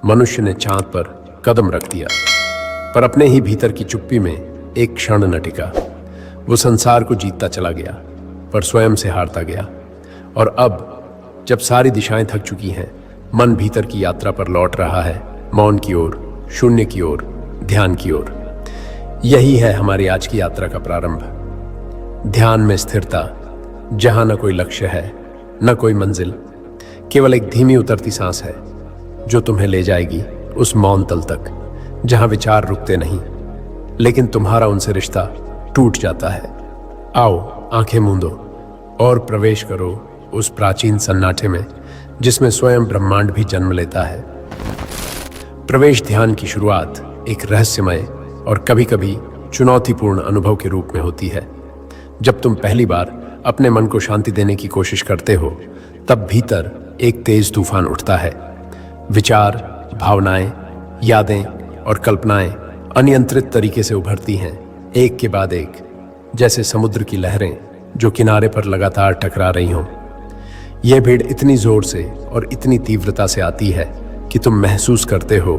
मनुष्य ने चांद पर कदम रख दिया, पर अपने ही भीतर की चुप्पी में एक क्षण न टिका। वो संसार को जीतता चला गया, पर स्वयं से हारता गया। और अब जब सारी दिशाएं थक चुकी हैं, मन भीतर की यात्रा पर लौट रहा है, मौन की ओर, शून्य की ओर, ध्यान की ओर। यही है हमारी आज की यात्रा का प्रारंभ। ध्यान में स्थिरता, जहां न कोई लक्ष्य है, न कोई मंजिल, केवल एक धीमी उतरती सांस है जो तुम्हें ले जाएगी उस मौन तल तक जहां विचार रुकते नहीं, लेकिन तुम्हारा उनसे रिश्ता टूट जाता है। आओ, आंखें मूंदो और प्रवेश करो उस प्राचीन सन्नाटे में जिसमें स्वयं ब्रह्मांड भी जन्म लेता है। प्रवेश ध्यान की शुरुआत एक रहस्यमय और कभी कभी चुनौतीपूर्ण अनुभव के रूप में होती है। जब तुम पहली बार अपने मन को शांति देने की कोशिश करते हो, तब भीतर एक तेज तूफान उठता है। विचार, भावनाएं, यादें और कल्पनाएं अनियंत्रित तरीके से उभरती हैं, एक के बाद एक, जैसे समुद्र की लहरें जो किनारे पर लगातार टकरा रही हों। यह भीड़ इतनी जोर से और इतनी तीव्रता से आती है कि तुम महसूस करते हो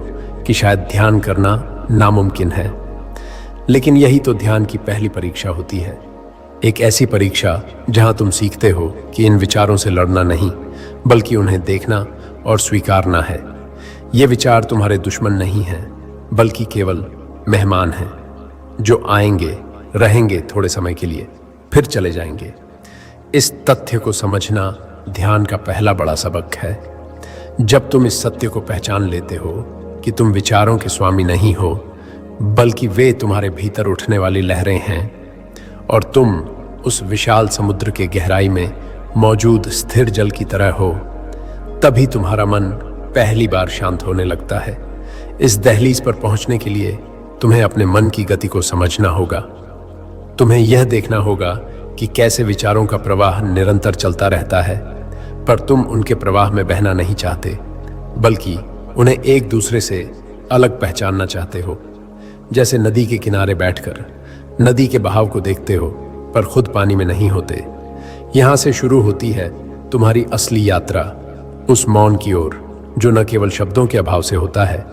कि शायद ध्यान करना नामुमकिन है। लेकिन यही तो ध्यान की पहली परीक्षा होती है, एक ऐसी परीक्षा जहां तुम सीखते हो कि इन विचारों से लड़ना नहीं, बल्कि उन्हें देखना और स्वीकारना है। ये विचार तुम्हारे दुश्मन नहीं हैं, बल्कि केवल मेहमान हैं जो आएंगे, रहेंगे थोड़े समय के लिए, फिर चले जाएंगे। इस तथ्य को समझना ध्यान का पहला बड़ा सबक है। जब तुम इस सत्य को पहचान लेते हो कि तुम विचारों के स्वामी नहीं हो, बल्कि वे तुम्हारे भीतर उठने वाली लहरें हैं और तुम उस विशाल समुद्र के गहराई में मौजूद स्थिर जल की तरह हो, तभी तुम्हारा मन पहली बार शांत होने लगता है। इस दहलीज पर पहुंचने के लिए तुम्हें अपने मन की गति को समझना होगा। तुम्हें यह देखना होगा कि कैसे विचारों का प्रवाह निरंतर चलता रहता है, पर तुम उनके प्रवाह में बहना नहीं चाहते, बल्कि उन्हें एक दूसरे से अलग पहचानना चाहते हो। जैसे नदी के किनारे बैठकर नदी के बहाव को देखते हो, पर खुद पानी में नहीं होते। यहां से शुरू होती है तुम्हारी असली यात्रा, उस मौन की ओर जो न केवल शब्दों के अभाव से होता है,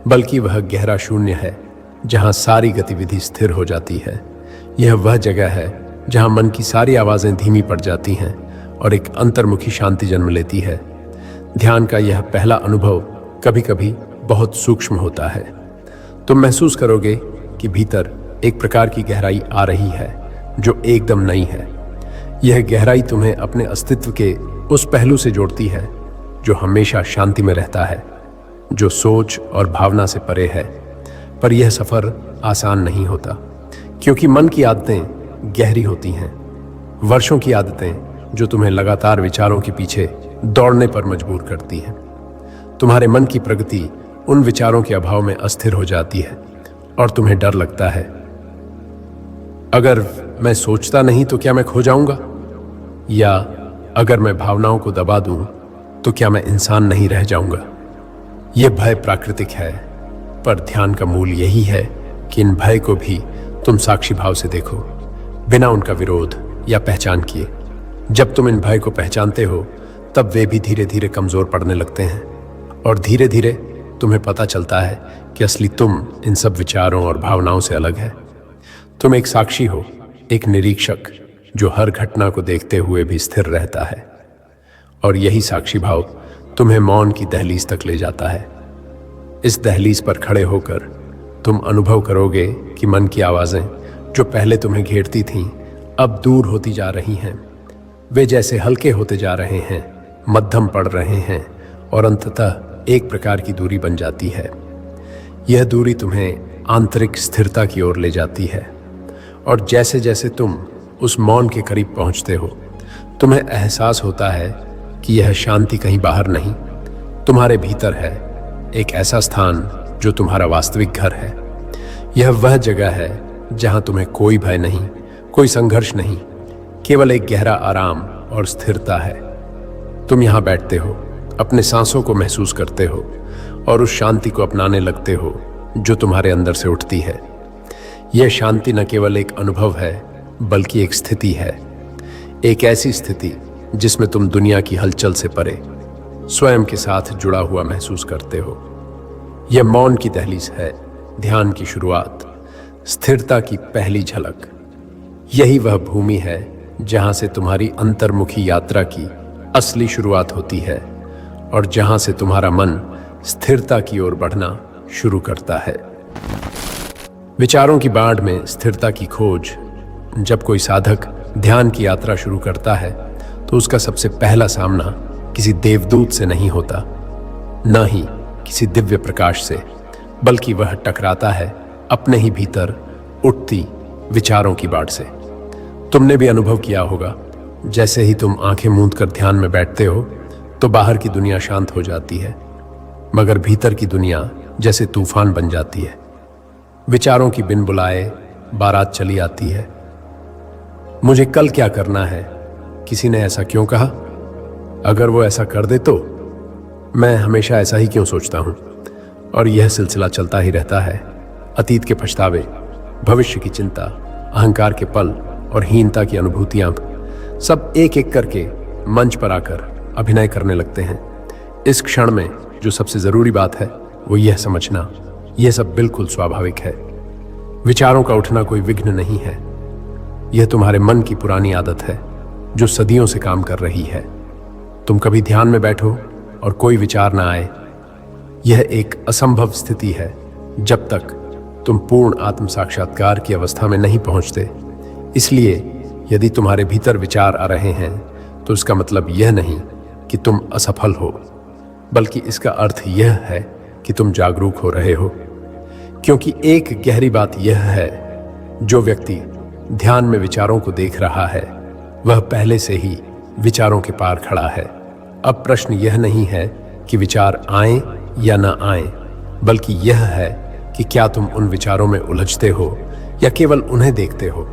बल्कि वह गहरा शून्य है जहां सारी गतिविधि स्थिर हो जाती है। यह वह जगह है जहां मन की सारी आवाजें धीमी पड़ जाती हैं और एक अंतर्मुखी शांति जन्म लेती है। ध्यान का यह पहला अनुभव कभी कभी बहुत सूक्ष्म होता है। तुम महसूस करोगे कि भीतर एक प्रकार की गहराई आ रही है जो एकदम नई है। यह गहराई तुम्हें अपने अस्तित्व के उस पहलू से जोड़ती है जो हमेशा शांति में रहता है, जो सोच और भावना से परे है। पर यह सफर आसान नहीं होता, क्योंकि मन की आदतें गहरी होती हैं, वर्षों की आदतें जो तुम्हें लगातार विचारों के पीछे दौड़ने पर मजबूर करती हैं। तुम्हारे मन की प्रगति उन विचारों के अभाव में अस्थिर हो जाती है और तुम्हें डर लगता है, अगर मैं सोचता नहीं तो क्या मैं खो जाऊंगा, या अगर मैं भावनाओं को दबा दूं तो क्या मैं इंसान नहीं रह जाऊंगा। यह भय प्राकृतिक है, पर ध्यान का मूल यही है कि इन भय को भी तुम साक्षी भाव से देखो, बिना उनका विरोध या पहचान किए। जब तुम इन भय को पहचानते हो, तब वे भी धीरे धीरे कमजोर पड़ने लगते हैं और धीरे धीरे तुम्हें पता चलता है कि असली तुम इन सब विचारों और भावनाओं से अलग है। तुम एक साक्षी हो, एक निरीक्षक जो हर घटना को देखते हुए भी स्थिर रहता है। और यही साक्षी भाव तुम्हें मौन की दहलीज तक ले जाता है। इस दहलीज पर खड़े होकर तुम अनुभव करोगे कि मन की आवाजें जो पहले तुम्हें घेरती थीं, अब दूर होती जा रही हैं। वे जैसे हल्के होते जा रहे हैं, मध्यम पड़ रहे हैं और अंततः एक प्रकार की दूरी बन जाती है। यह दूरी तुम्हें आंतरिक स्थिरता की ओर ले जाती है और जैसे जैसे तुम उस मौन के करीब पहुंचते हो, तुम्हें एहसास होता है कि यह शांति कहीं बाहर नहीं, तुम्हारे भीतर है, एक ऐसा स्थान जो तुम्हारा वास्तविक घर है। यह वह जगह है जहां तुम्हें कोई भय नहीं, कोई संघर्ष नहीं, केवल एक गहरा आराम और स्थिरता है। तुम यहां बैठते हो, अपने सांसों को महसूस करते हो और उस शांति को अपनाने लगते हो जो तुम्हारे अंदर से उठती है। यह शांति न केवल एक अनुभव है, बल्कि एक स्थिति है, एक ऐसी स्थिति जिसमें तुम दुनिया की हलचल से परे स्वयं के साथ जुड़ा हुआ महसूस करते हो। यह मौन की दहलीज है, ध्यान की शुरुआत, स्थिरता की पहली झलक। यही वह भूमि है जहां से तुम्हारी अंतर्मुखी यात्रा की असली शुरुआत होती है और जहां से तुम्हारा मन स्थिरता की ओर बढ़ना शुरू करता है। विचारों की बाढ़ में स्थिरता की खोज। जब कोई साधक ध्यान की यात्रा शुरू करता है तो उसका सबसे पहला सामना किसी देवदूत से नहीं होता, न ही किसी दिव्य प्रकाश से, बल्कि वह टकराता है अपने ही भीतर उठती विचारों की बाढ़ से। तुमने भी अनुभव किया होगा, जैसे ही तुम आंखें मूंद कर ध्यान में बैठते हो तो बाहर की दुनिया शांत हो जाती है, मगर भीतर की दुनिया जैसे तूफान बन जाती है। विचारों की बिन बुलाए बारात चली आती है। मुझे कल क्या करना है, किसी ने ऐसा क्यों कहा, अगर वो ऐसा कर दे तो, मैं हमेशा ऐसा ही क्यों सोचता हूं। और यह सिलसिला चलता ही रहता है। अतीत के पछतावे, भविष्य की चिंता, अहंकार के पल और हीनता की अनुभूतियां सब एक एक करके मंच पर आकर अभिनय करने लगते हैं। इस क्षण में जो सबसे जरूरी बात है वो यह समझना, यह सब बिल्कुल स्वाभाविक है। विचारों का उठना कोई विघ्न नहीं है, यह तुम्हारे मन की पुरानी आदत है जो सदियों से काम कर रही है। तुम कभी ध्यान में बैठो और कोई विचार ना आए, यह एक असंभव स्थिति है जब तक तुम पूर्ण आत्म साक्षात्कार की अवस्था में नहीं पहुंचते। इसलिए यदि तुम्हारे भीतर विचार आ रहे हैं तो इसका मतलब यह नहीं कि तुम असफल हो, बल्कि इसका अर्थ यह है कि तुम जागरूक हो रहे हो। क्योंकि एक गहरी बात यह है, जो व्यक्ति ध्यान में विचारों को देख रहा है वह पहले से ही विचारों के पार खड़ा है। अब प्रश्न यह नहीं है कि विचार आए या ना आए, बल्कि यह है कि क्या तुम उन विचारों में उलझते हो या केवल उन्हें देखते हो।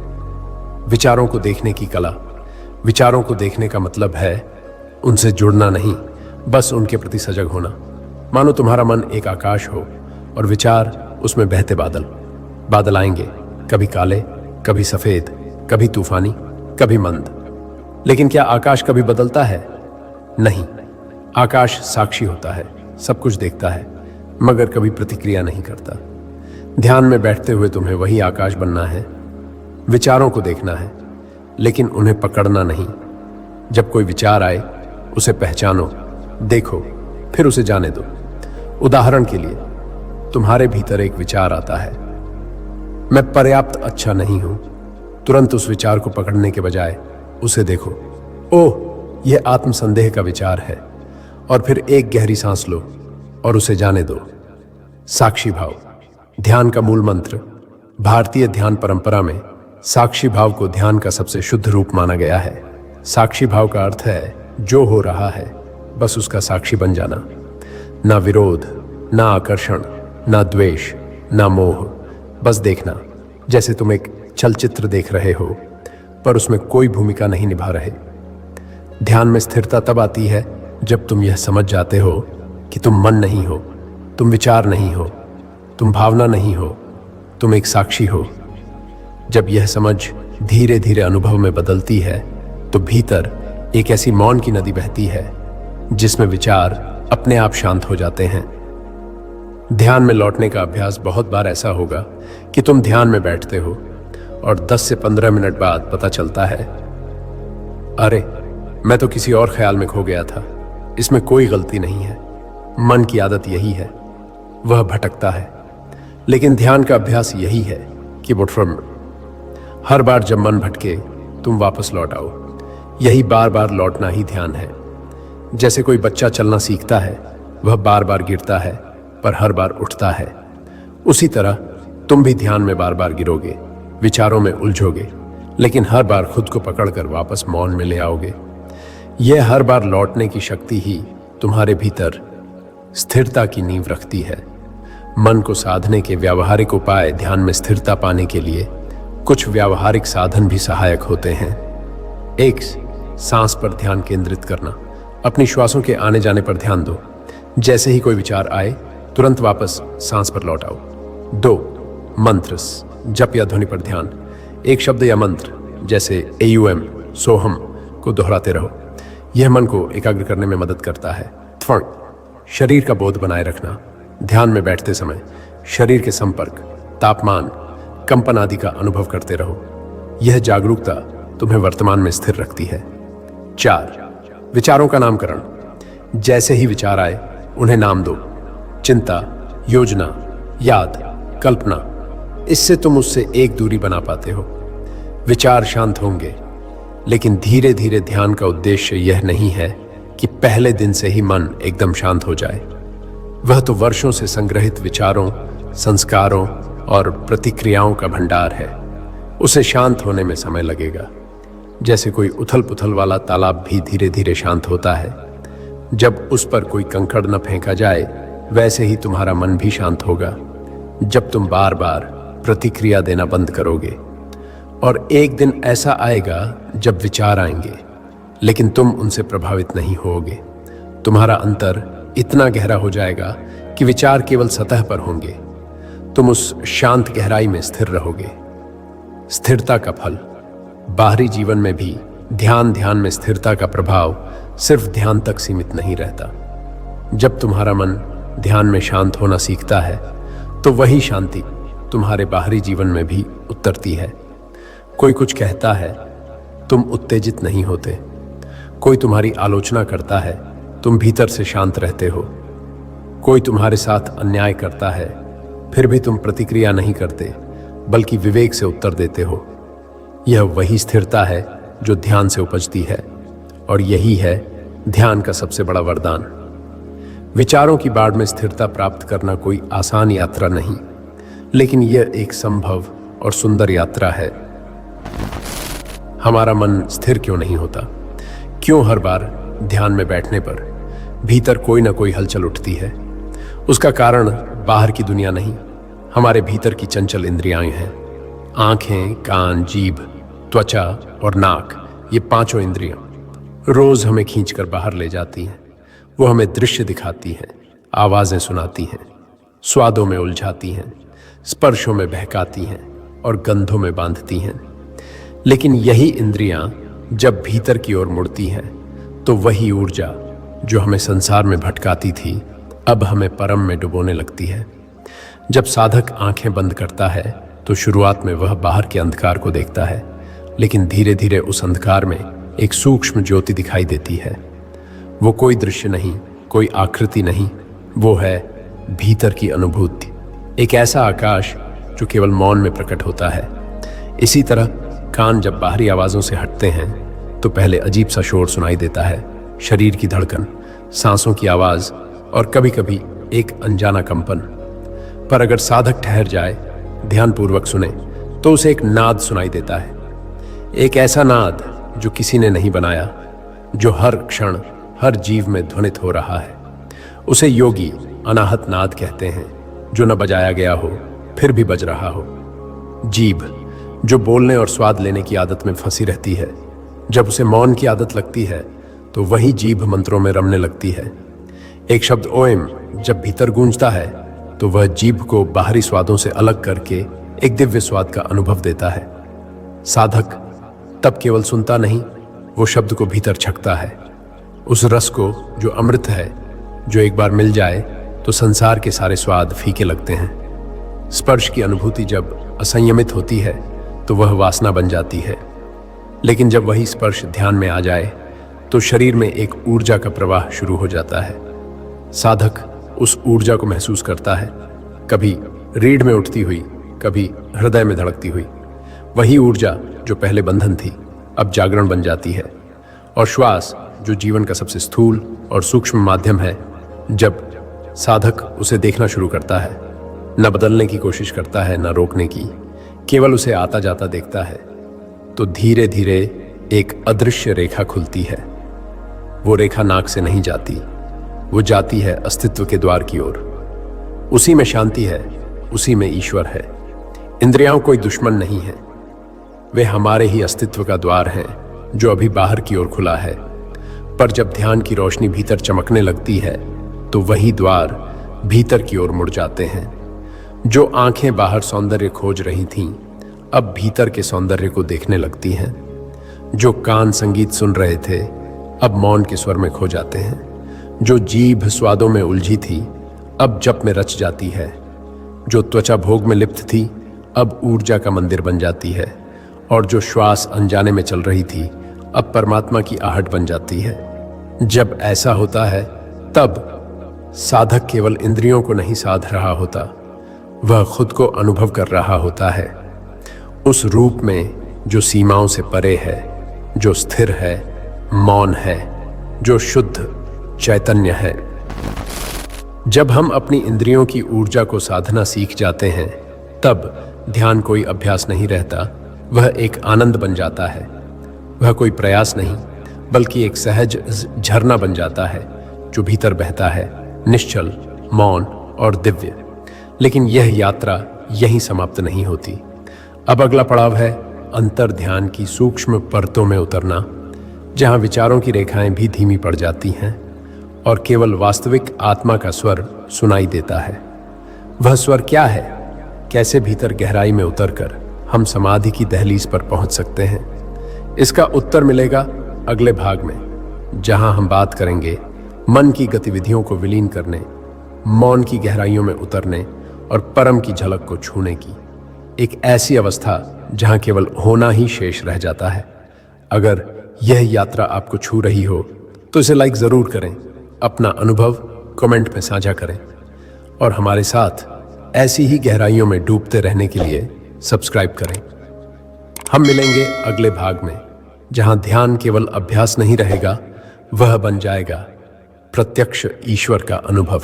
विचारों को देखने की कला। विचारों को देखने का मतलब है उनसे जुड़ना नहीं, बस उनके प्रति सजग होना। मानो तुम्हारा मन एक आकाश हो और विचार उसमें बहते बादल। बादल आएंगे, कभी काले, कभी सफेद, कभी तूफानी, कभी मंद। लेकिन क्या आकाश कभी बदलता है? नहीं। आकाश साक्षी होता है, सब कुछ देखता है, मगर कभी प्रतिक्रिया नहीं करता। ध्यान में बैठते हुए तुम्हें वही आकाश बनना है। विचारों को देखना है, लेकिन उन्हें पकड़ना नहीं। जब कोई विचार आए उसे पहचानो, देखो, फिर उसे जाने दो। उदाहरण के लिए, तुम्हारे भीतर एक विचार आता है, मैं पर्याप्त अच्छा नहीं हूं। तुरंत उस विचार को पकड़ने के बजाय उसे देखो, ओह, यह आत्मसंदेह का विचार है, और फिर एक गहरी सांस लो और उसे जाने दो। साक्षी भाव, ध्यान का मूल मंत्र। भारतीय ध्यान परंपरा में साक्षी भाव को ध्यान का सबसे शुद्ध रूप माना गया है। साक्षी भाव का अर्थ है जो हो रहा है बस उसका साक्षी बन जाना। ना विरोध, ना आकर्षण, ना द्वेष, ना मोह, बस देखना। जैसे तुम एक चलचित्र देख रहे हो पर उसमें कोई भूमिका नहीं निभा रहे। ध्यान में स्थिरता तब आती है जब तुम यह समझ जाते हो कि तुम मन नहीं हो, तुम विचार नहीं हो, तुम भावना नहीं हो, तुम एक साक्षी हो। जब यह समझ धीरे धीरे अनुभव में बदलती है तो भीतर एक ऐसी मौन की नदी बहती है जिसमें विचार अपने आप शांत हो जाते हैं। ध्यान में लौटने का अभ्यास बहुत बार ऐसा होगा कि तुम ध्यान में बैठते हो और 10 से 15 मिनट बाद पता चलता है, अरे मैं तो किसी और ख्याल में खो गया था। इसमें कोई गलती नहीं है, मन की आदत यही है, वह भटकता है। लेकिन ध्यान का अभ्यास यही है कि हर बार जब मन भटके तुम वापस लौट आओ। यही बार बार लौटना ही ध्यान है। जैसे कोई बच्चा चलना सीखता है, वह बार बार गिरता है पर हर बार उठता है। उसी तरह तुम भी ध्यान में बार बार गिरोगे, विचारों में उलझोगे, लेकिन हर बार खुद को पकड़कर वापस मौन में ले आओगे। यह हर बार लौटने की शक्ति ही तुम्हारे भीतर स्थिरता की नींव रखती है। मन को साधने के व्यावहारिक उपाय ध्यान में स्थिरता पाने के लिए कुछ व्यावहारिक साधन भी सहायक होते हैं। 1. सांस पर ध्यान केंद्रित करना। अपनी श्वासों के आने जाने पर ध्यान दो। जैसे ही कोई विचार आए तुरंत वापस सांस पर लौट आओ। 2. मंत्र, जप या ध्वनि पर ध्यान। एक शब्द या मंत्र जैसे AUM, सोहम को दोहराते रहो। यह मन को एकाग्र करने में मदद करता है। 3. शरीर का बोध बनाए रखना। ध्यान में बैठते समय शरीर के संपर्क, तापमान, कंपन आदि का अनुभव करते रहो। यह जागरूकता तुम्हें वर्तमान में स्थिर रखती है। 4. विचारों का नामकरण। जैसे ही विचार आए उन्हें नाम दो। चिंता, योजना, याद, कल्पना, इससे तुम उससे एक दूरी बना पाते हो। विचार शांत होंगे, लेकिन धीरे धीरे ध्यान का उद्देश्य यह नहीं है कि पहले दिन से ही मन एकदम शांत हो जाए। वह तो वर्षों से संग्रहित विचारों, संस्कारों और प्रतिक्रियाओं का भंडार है। उसे शांत होने में समय लगेगा। जैसे कोई उथल पुथल वाला तालाब भी धीरे धीरे शांत होता है। जब उस पर कोई कंकड़ न फेंका जाए, वैसे ही तुम्हारा मन भी शांत होगा जब तुम बार बार प्रतिक्रिया देना बंद करोगे। और एक दिन ऐसा आएगा जब विचार आएंगे, लेकिन तुम उनसे प्रभावित नहीं होगे। तुम्हारा अंतर इतना गहरा हो जाएगा कि विचार केवल सतह पर होंगे। तुम उस शांत गहराई में स्थिर रहोगे। स्थिरता का फल। बाहरी जीवन में भी ध्यान में स्थिरता का प्रभाव सिर्फ ध्यान तक सीमित नहीं रहता। जब तुम्हारा मन ध्यान में शांत होना सीखता है, तो वही शांति तुम्हारे बाहरी जीवन में भी उतरती है। कोई कुछ कहता है, तुम उत्तेजित नहीं होते। कोई तुम्हारी आलोचना करता है, तुम भीतर से शांत रहते हो। कोई तुम्हारे साथ अन्याय करता है, फिर भी तुम प्रतिक्रिया नहीं करते, बल्कि विवेक से उत्तर देते हो। यह वही स्थिरता है जो ध्यान से उपजती है, और यही है ध्यान का सबसे बड़ा वरदान। विचारों की बाढ़ में स्थिरता प्राप्त करना कोई आसान यात्रा नहीं, लेकिन यह एक संभव और सुंदर यात्रा है। हमारा मन स्थिर क्यों नहीं होता? क्यों हर बार ध्यान में बैठने पर भीतर कोई ना कोई हलचल उठती है? उसका कारण बाहर की दुनिया नहीं, हमारे भीतर की चंचल इंद्रियां हैं। आंखें, कान, जीभ, त्वचा और नाक, ये पांचों इंद्रियां रोज हमें खींचकर बाहर ले जाती हैं। वो हमें दृश्य दिखाती हैं, आवाजें सुनाती हैं, स्वादों में उलझाती हैं, स्पर्शों में बहकाती हैं और गंधों में बांधती हैं। लेकिन यही इंद्रियां जब भीतर की ओर मुड़ती हैं, तो वही ऊर्जा जो हमें संसार में भटकाती थी, अब हमें परम में डुबोने लगती है। जब साधक आंखें बंद करता है, तो शुरुआत में वह बाहर के अंधकार को देखता है, लेकिन धीरे धीरे उस अंधकार में एक सूक्ष्म ज्योति दिखाई देती है। वो कोई दृश्य नहीं, कोई आकृति नहीं, वो है भीतर की अनुभूति, एक ऐसा आकाश जो केवल मौन में प्रकट होता है। इसी तरह कान जब बाहरी आवाजों से हटते हैं, तो पहले अजीब सा शोर सुनाई देता है, शरीर की धड़कन, सांसों की आवाज और कभी कभी एक अनजाना कंपन। पर अगर साधक ठहर जाए, ध्यानपूर्वक सुने, तो उसे एक नाद सुनाई देता है। एक ऐसा नाद जो किसी ने नहीं बनाया, जो हर क्षण हर जीव में ध्वनित हो रहा है। उसे योगी अनाहत नाद कहते हैं, जो न बजाया गया हो फिर भी बज रहा हो। जीभ जो बोलने और स्वाद लेने की आदत में फंसी रहती है, जब उसे मौन की आदत लगती है, तो वही जीभ मंत्रों में रमने लगती है। एक शब्द ओएम जब भीतर गूंजता है, तो वह जीभ को बाहरी स्वादों से अलग करके एक दिव्य स्वाद का अनुभव देता है। साधक तब केवल सुनता नहीं, वो शब्द को भीतर छकता है, उस रस को जो अमृत है, जो एक बार मिल जाए तो संसार के सारे स्वाद फीके लगते हैं। स्पर्श की अनुभूति जब असंयमित होती है, तो वह वासना बन जाती है। लेकिन जब वही स्पर्श ध्यान में आ जाए, तो शरीर में एक ऊर्जा का प्रवाह शुरू हो जाता है। साधक उस ऊर्जा को महसूस करता है, कभी रीढ़ में उठती हुई, कभी हृदय में धड़कती हुई। वही ऊर्जा जो पहले बंधन थी, अब जागरण बन जाती है। और श्वास जो जीवन का सबसे स्थूल और सूक्ष्म माध्यम है, जब साधक उसे देखना शुरू करता है, न बदलने की कोशिश करता है, न रोकने की, केवल उसे आता जाता देखता है, तो धीरे धीरे एक अदृश्य रेखा खुलती है। वो रेखा नाक से नहीं जाती, वो जाती है अस्तित्व के द्वार की ओर। उसी में शांति है, उसी में ईश्वर है। इंद्रियां कोई दुश्मन नहीं है, वे हमारे ही अस्तित्व का द्वार हैं, जो अभी बाहर की ओर खुला है। पर जब ध्यान की रोशनी भीतर चमकने लगती है, तो वही द्वार भीतर की ओर मुड़ जाते हैं। जो आंखें बाहर सौंदर्य खोज रही थीं, अब भीतर के सौंदर्य को देखने लगती हैं। जो कान संगीत सुन रहे थे, अब मौन के स्वर में खो जाते हैं। जो जीभ स्वादों में उलझी थी, अब जप में रच जाती है। जो त्वचा भोग में लिप्त थी अब ऊर्जा का मंदिर बन जाती है, और जो श्वास अनजाने में चल रही थी अब परमात्मा की आहट बन जाती है। जब ऐसा होता है तब साधक केवल इंद्रियों को नहीं साध रहा होता, वह खुद को अनुभव कर रहा होता है उस रूप में जो सीमाओं से परे है, जो स्थिर है, मौन है, जो शुद्ध चैतन्य है। जब हम अपनी इंद्रियों की ऊर्जा को साधना सीख जाते हैं तब ध्यान कोई अभ्यास नहीं रहता, वह एक आनंद बन जाता है। वह कोई प्रयास नहीं बल्कि एक सहज झरना बन जाता है जो भीतर बहता है, निश्चल, मौन और दिव्य। लेकिन यह यात्रा यहीं समाप्त नहीं होती। अब अगला पड़ाव है अंतर ध्यान की सूक्ष्म परतों में उतरना, जहां विचारों की रेखाएं भी धीमी पड़ जाती हैं और केवल वास्तविक आत्मा का स्वर सुनाई देता है। वह स्वर क्या है? कैसे भीतर गहराई में उतरकर हम समाधि की दहलीज पर पहुंच सकते हैं? इसका उत्तर मिलेगा अगले भाग में, जहां हम बात करेंगे मन की गतिविधियों को विलीन करने, मौन की गहराइयों में उतरने और परम की झलक को छूने की। एक ऐसी अवस्था जहां केवल होना ही शेष रह जाता है। अगर यह यात्रा आपको छू रही हो तो इसे लाइक जरूर करें, अपना अनुभव कमेंट में साझा करें और हमारे साथ ऐसी ही गहराइयों में डूबते रहने के लिए सब्सक्राइब करें। हम मिलेंगे अगले भाग में, जहां ध्यान केवल अभ्यास नहीं रहेगा, वह बन जाएगा प्रत्यक्ष ईश्वर का अनुभव।